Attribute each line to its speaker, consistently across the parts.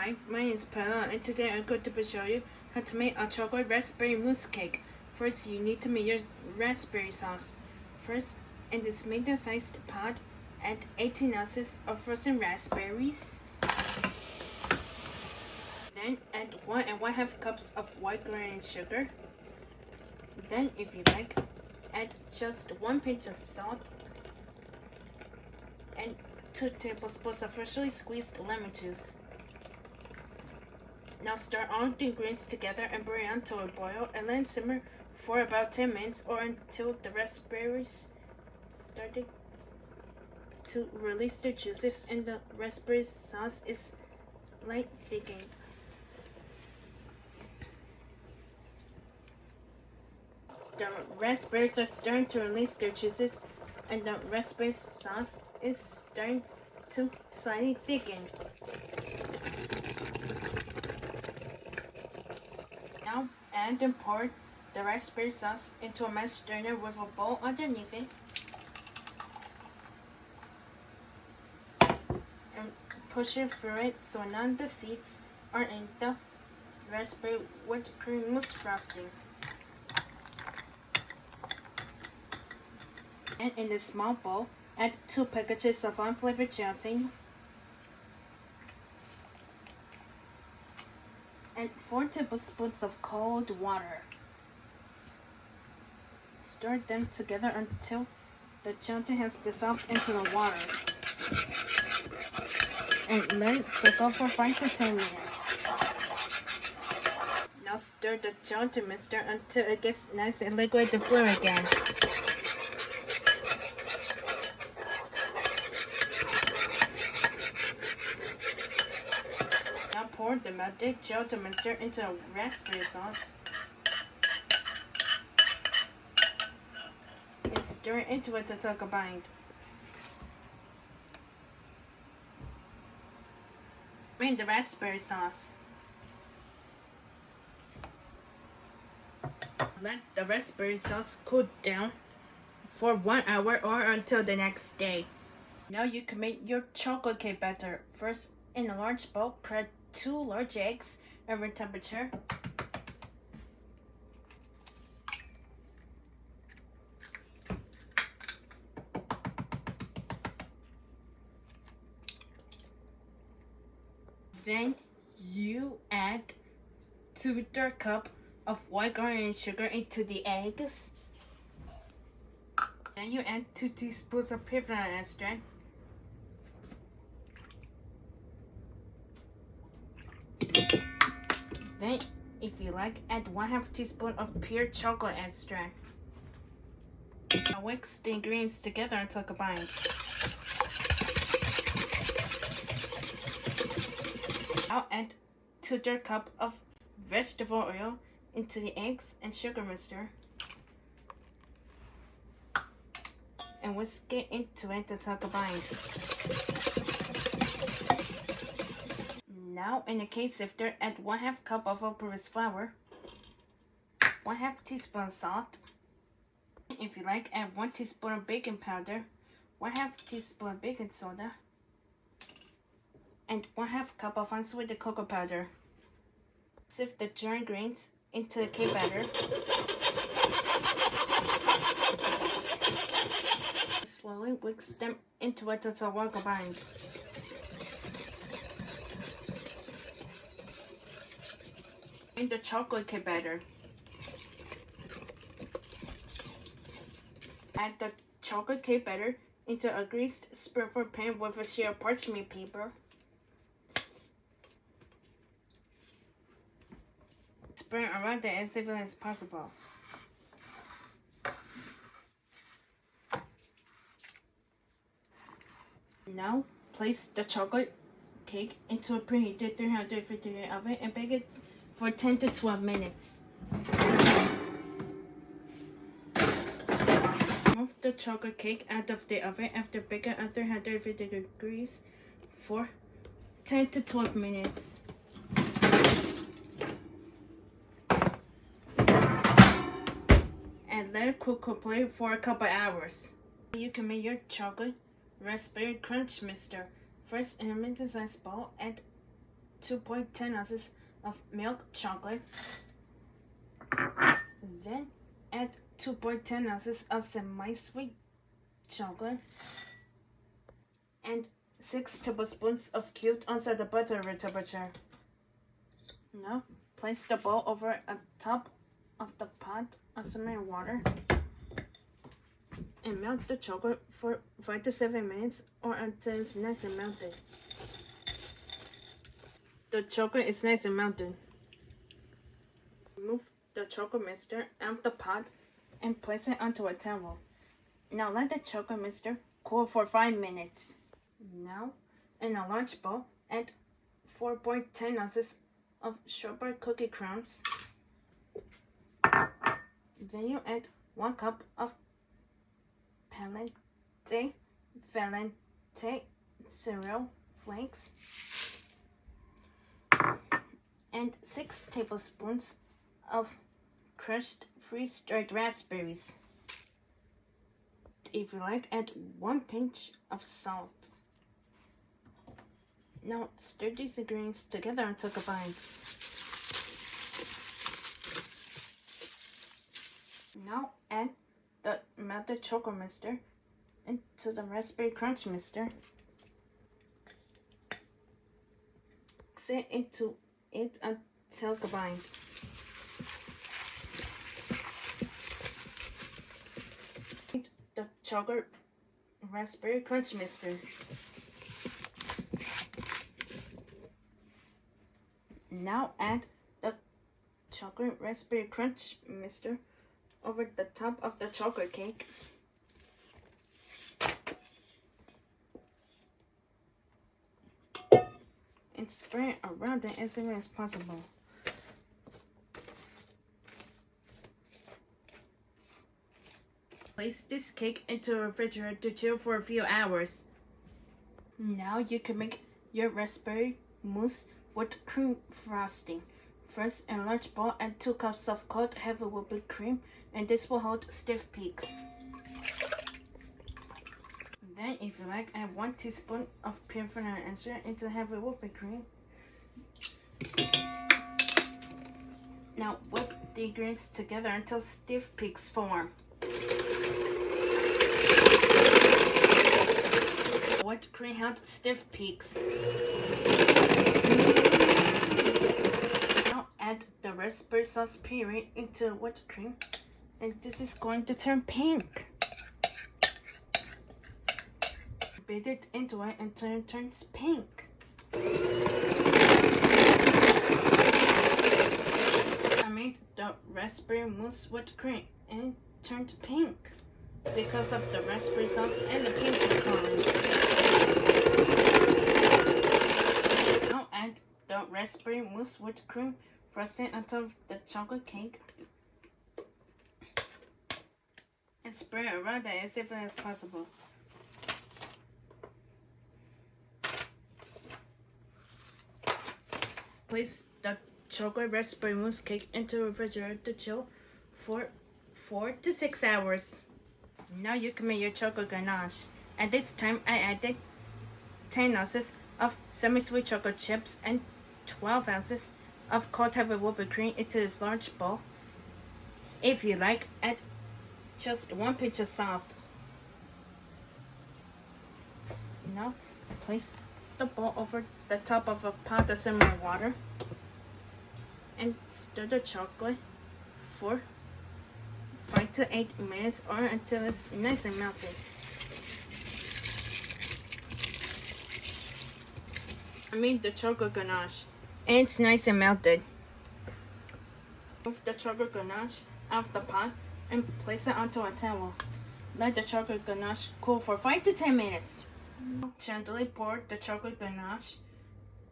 Speaker 1: Hi, my name is Pella, and today I'm going to show you how to make a chocolate raspberry mousse cake. First, you need to make your raspberry sauce. First, in this medium-sized pot, add 18 ounces of frozen raspberries. Then add 1 1/2 cups of white granulated sugar. Then, if you like, add just 1 pinch of salt and 2 tablespoons of freshly squeezed lemon juice. Now stir all the ingredients together and bring it until a boil, and let it simmer for about 10 minutes or until the raspberries started to release their juices and the raspberry sauce is light thickened. The raspberries are starting to release their juices and the raspberry sauce is starting to slightly thicken. Now add and pour the raspberry sauce into a mesh strainer with a bowl underneath it. And push it through it so none of the seeds are in the raspberry whipped cream mousse frosting. And in this small bowl, add 2 packages of unflavored gelatin and 4 tablespoons of cold water. Stir them together until the gelatin has dissolved into the water. And let it soak up for 5 to 10 minutes. Now stir the gelatin mixture until it gets nice and liquid to fluid again. Now pour the melted gelatin mixture into a raspberry sauce and stir it into it until combined. Bring the raspberry sauce. Let the raspberry sauce cool down for 1 hour or until the next day. Now you can make your chocolate cake batter. First, in a large bowl, crack 2 large eggs at room temperature. Then you add 2/3 cup of white granulated sugar into the eggs. Then you add 2 teaspoons of pure vanilla extract. Then, if you like, add 1/2 teaspoon of pure chocolate extract. Now mix the ingredients together until combined. Now add 2/3 cup of vegetable oil into the eggs and sugar mixture. And whisk it into it until combined. Now, in a cake sifter, add 1/2 cup of all-purpose flour, 1/2 teaspoon salt. If you like, add 1 teaspoon of baking powder, 1/2 teaspoon of baking soda, and 1/2 cup of unsweetened cocoa powder. Sift the dry grains into the cake batter. Slowly whisk them into it until well combined. In the chocolate cake batter. Add the chocolate cake batter into a greased sprinkler pan with a sheet of parchment paper. Spread around it as evenly as possible. Now, place the chocolate cake into a preheated 350-degree oven and bake it for 10 to 12 minutes. Remove the chocolate cake out of the oven after baking at 350 degrees for 10 to 12 minutes. And let it cool completely for a couple hours. You can make your chocolate raspberry crunch mixture. First, in a medium-sized bowl, add 2.10 ounces of milk chocolate. Then add 2.10 ounces of semi-sweet chocolate and 6 tablespoons of cubed unsalted butter at temperature. Now place the bowl over on top of the pot of simmering water and melt the chocolate for 5 to 7 minutes or until it's nice and melted. The chocolate is nice and melted. Remove the chocolate mixture out of the pot and place it onto a towel. Now let the chocolate mixture cool for 5 minutes. Now, in a large bowl, add 4.10 ounces of strawberry cookie crumbs. Then you add 1 cup of Valente cereal flakes and 6 tablespoons of crushed freeze-dried raspberries. If you like, add 1 pinch of salt. Now stir these ingredients together until combined. Now add the melted chocolate mixture into the raspberry crunch mixture. Mix it into it until combined. The chocolate raspberry crunch mixture. Now add the chocolate raspberry crunch mixture over the top of the chocolate cake. And spread it around it as evenly as possible. Place this cake into a refrigerator to chill for a few hours. Now you can make your raspberry mousse with cream frosting. First, in a large bowl, add 2 cups of cold heavy whipped cream, and this will hold stiff peaks. Then, if you like, add 1 teaspoon of pure vanilla extract into heavy whipped cream. Now whip the ingredients together until stiff peaks form. Whipped cream held stiff peaks. Now add the raspberry sauce puree into whipped cream, and this is going to turn pink. Beat it into it until it turns pink. I made the raspberry mousse with cream and it turned pink because of the raspberry sauce and the pink color. Now add the raspberry mousse with cream frosting on top of the chocolate cake and spread it around it as evenly as possible. Place the chocolate raspberry mousse cake into the refrigerator to chill for 4 to 6 hours. Now you can make your chocolate ganache. At this time, I added 10 ounces of semi-sweet chocolate chips and 12 ounces of cold heavy whipped cream into this large bowl. If you like, add just 1 pinch of salt. Now, place the bowl over the top of a pot of simmering water and stir the chocolate for 5 to 8 minutes or until it's nice and melted. I made the chocolate ganache and it's nice and melted. Move the chocolate ganache out of the pot and place it onto a towel. Let the chocolate ganache cool for 5 to 10 minutes. Gently pour the chocolate ganache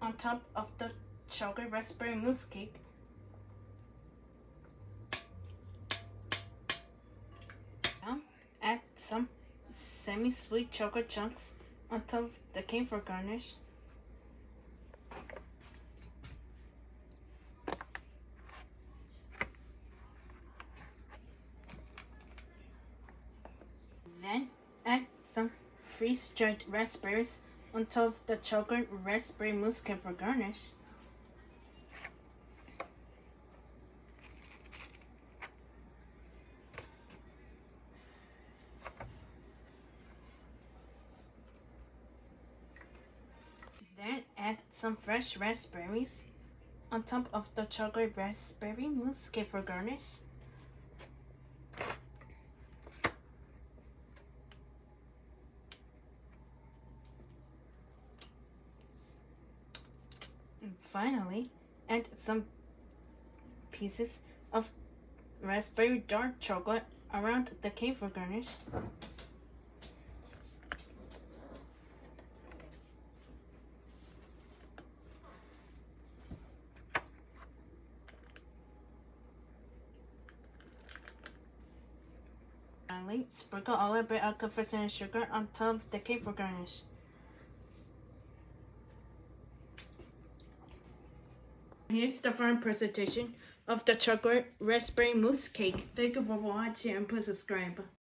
Speaker 1: on top of the chocolate raspberry mousse cake. Now add some semi-sweet chocolate chunks on top of the cake for garnish. Then add some freeze-dried raspberries on top of the chocolate raspberry mousse cake for garnish. Add some fresh raspberries on top of the chocolate raspberry mousse cake for garnish. And finally, add some pieces of raspberry dark chocolate around the cake for garnish. Finally, sprinkle a little bit of confectionery sugar on top of the cake for garnish. Here's the final presentation of the chocolate raspberry mousse cake. Thank you for watching and please subscribe.